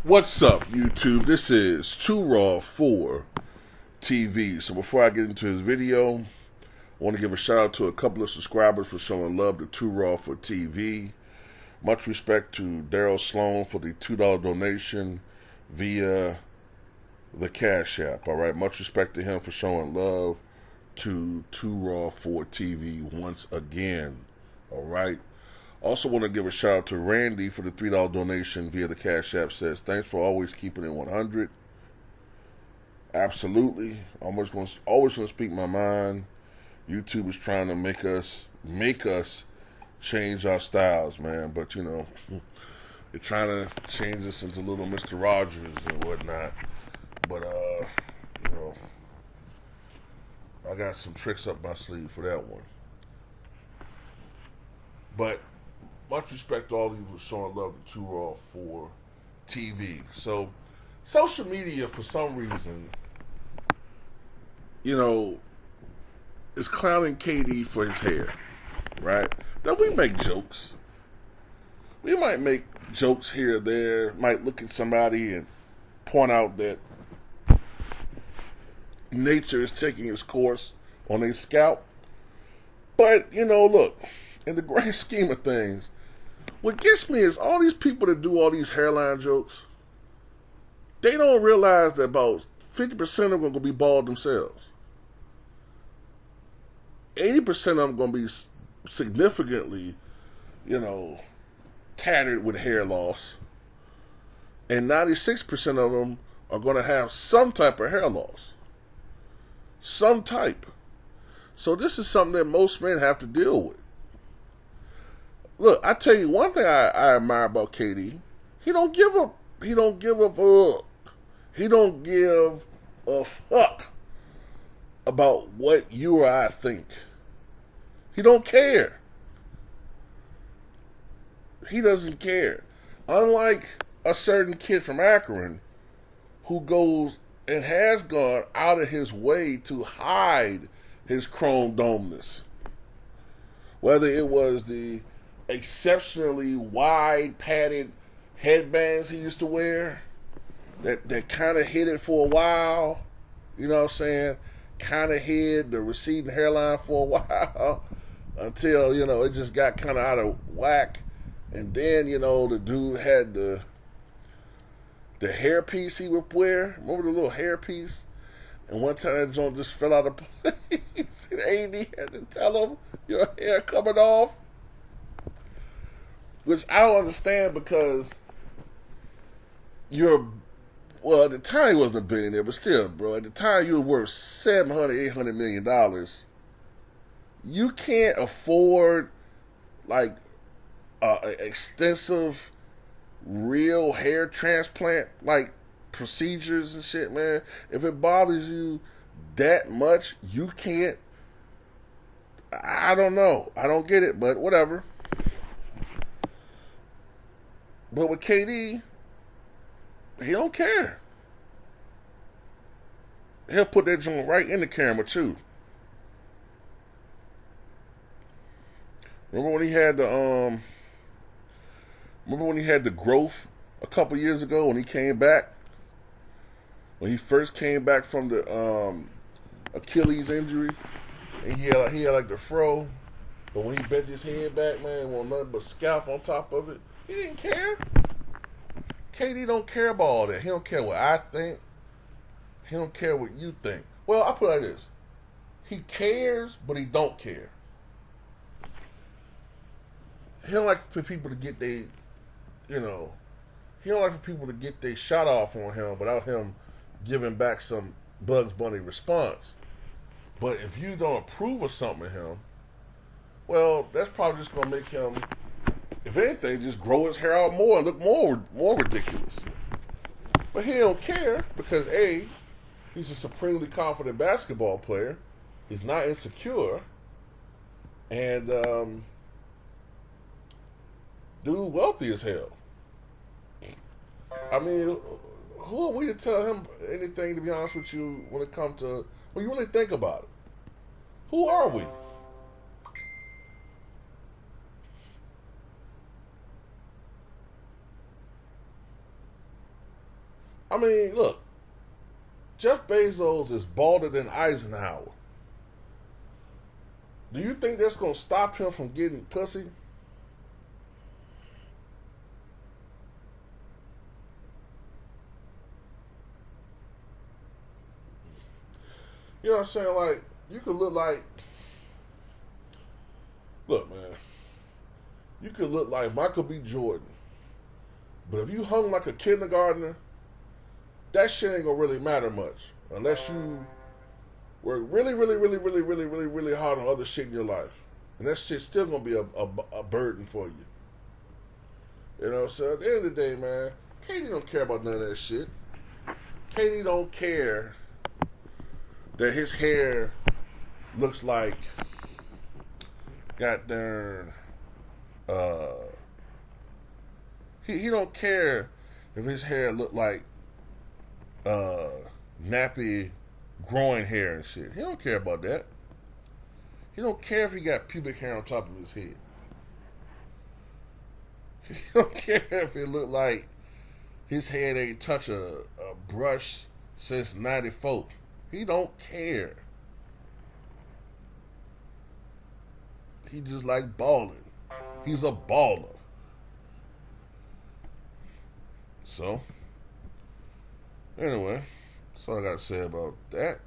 What's up, YouTube? This is Too Raw for TV. So before I get into this video, I want to give a shout out to a couple of subscribers for showing love to Too Raw for TV. Much respect to Daryl Sloan for the $2 donation via the Cash App. All right, much respect to him for showing love to Too Raw for TV once again. All right. Also want to give a shout out to Randy for the $3 donation via the Cash App. Says, thanks for always keeping it 100. Absolutely. Always going to speak my mind. YouTube is trying to make us change our styles, man. But, you know, they're trying to change us into little Mr. Rogers and whatnot. But, you know, I got some tricks up my sleeve for that one. But much respect to all of you for showing love to Too Raw for TV. So, social media, for some reason, you know, is clowning KD for his hair, right? Now, we make jokes. We might make jokes here or there, might look at somebody and point out that nature is taking its course on their scalp. But, you know, look, in the grand scheme of things, what gets me is all these people that do all these hairline jokes, they don't realize that about 50% of them are going to be bald themselves. 80% of them are going to be significantly, you know, tattered with hair loss. And 96% of them are going to have some type of hair loss. Some type. So this is something that most men have to deal with. Look, I tell you one thing I admire about KD. He don't give a fuck. He don't give a fuck about what you or I think. He don't care. He doesn't care. Unlike a certain kid from Akron who goes and has gone out of his way to hide his chrome domeness. Whether it was the exceptionally wide padded headbands he used to wear that kind of hid it for a while, you know what I'm saying? Kind of hid the receding hairline for a while until, you know, it just got kind of out of whack. And then, you know, the dude had the hairpiece he would wear. Remember the little hairpiece? And one time that joint just fell out of place. And AD had to tell him, your hair coming off. Which I don't understand because well, at the time he wasn't a billionaire, but still, bro, at the time you were worth $700, $800 million. You can't afford, like, extensive, real hair transplant, like, procedures and shit, man. If it bothers you that much, you can't. I don't know. I don't get it, but whatever. But with KD, he don't care. He'll put that joint right in the camera too. Remember when he had the growth a couple years ago when he came back? When he first came back from the Achilles injury, and he had like the fro, but when he bent his head back, man, it wasn't nothing but scalp on top of it. He didn't care. KD don't care about all that. He don't care what I think. He don't care what you think. Well, I put it like this. He cares, but he don't care. He don't like for people to get they, you know, he don't like for people to get their shot off on him without him giving back some Bugs Bunny response. But if you don't approve of something of him, well, that's probably just going to make him, if anything, just grow his hair out more and look more ridiculous. But he don't care because A, he's a supremely confident basketball player. He's not insecure. And dude wealthy as hell. I mean, who are we to tell him anything, to be honest with you, when it comes to, when you really think about it? Who are we? I mean, look, Jeff Bezos is balder than Eisenhower. Do you think that's gonna stop him from getting pussy? You know what I'm saying? Like, you could look like, look, man, you could look like Michael B. Jordan, but if you hung like a kindergartner, that shit ain't gonna really matter much unless you work really, really, really, really, really, really, really hard on other shit in your life, and that shit's still gonna be a burden for you. You know, so at the end of the day, man, Katie don't care about none of that shit. Katie don't care that his hair looks like goddamn he don't care if his hair look like nappy growing hair and shit. He don't care about that. He don't care if he got pubic hair on top of his head. He don't care if it look like his head ain't touch a brush since '94. He don't care. He just like balling. He's a baller. So, anyway, that's all I got to say about that.